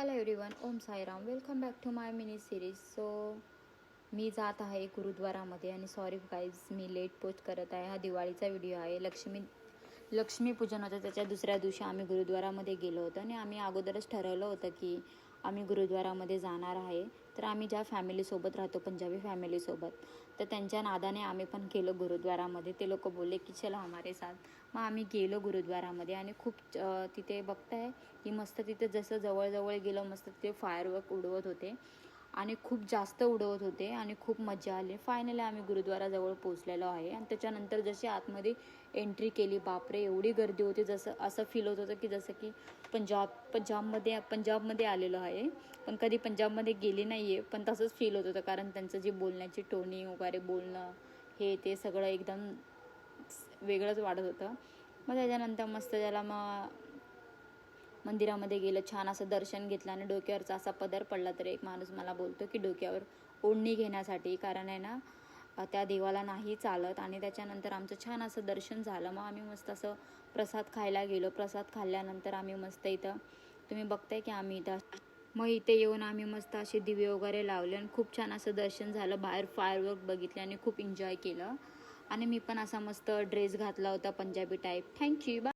Hello everyone, Om Sairam. Welcome back to my mini series. So मी जात आहे गुरुद्वारामध्ये आणि सॉरी गाईज, मी लेट पोस्ट करत आहे. हा दिवाळीचा व्हिडिओ आहे. लक्ष्मीपूजन होतं, त्याच्या दुसऱ्या दिवशी आम्ही गुरुद्वारामध्ये गेलो होतो आणि आम्ही अगोदरच ठरवलं होतं की आम्ही गुरुद्वारामध्ये जाणार आहे. तर आम्ही ज्या फॅमिलीसोबत राहतो, पंजाबी फॅमिलीसोबत, तर त्यांच्या नादाने आम्ही पण गेलो गुरुद्वारामध्ये. ते लोक बोलले की चलो हमारे साथ. मग आम्ही गेलो गुरुद्वारामध्ये आणि खूप तिथे बघताय की मस्त तिथे जसं जवळजवळ गेलो, मस्त तिथे फायरवर्क उडवत होते आणि खूप जास्त उडवत होते आणि खूप मजा आली. फायनली आम्ही गुरुद्वाराजवळ पोचलेलो आहे आणि त्याच्यानंतर जशी आतमध्ये एंट्री केली, बापरे एवढी गर्दी होती, जसं असं फील होत होतं की जसं की पंजाबमध्ये आलेलो आहे. पण कधी पंजाबमध्ये गेली नाही आहे, पण तसंच फील होत होतं, कारण त्यांचं जी बोलण्याची टोनिंग वगैरे, बोलणं हे ते सगळं एकदम वेगळंच वाटत होतं. मग त्याच्यानंतर मस्त त्याला मंदिरामध्ये गेलं, छान असं दर्शन घेतलं आणि डोक्यावरचा असा पदर पडला. तर एक माणूस मला बोलतो की डोक्यावर ओढणी घेण्यासाठी, कारण आहे ना त्या देवाला नाही चालत. आणि त्याच्यानंतर आमचं छान असं दर्शन झालं. मग आम्ही मस्त असं प्रसाद खायला गेलो. प्रसाद खाल्ल्यानंतर आम्ही मस्त इथं तुम्ही बघताय की आम्ही मग इथे येऊन आम्ही मस्त असे दिवे वगैरे लावले आणि खूप छान असं दर्शन झालं. बाहेर फायरवर्क बघितले आणि खूप एन्जॉय केलं. आणि मी पण असा मस्त ड्रेस घातला होता पंजाबी टाईप. थँक्यू.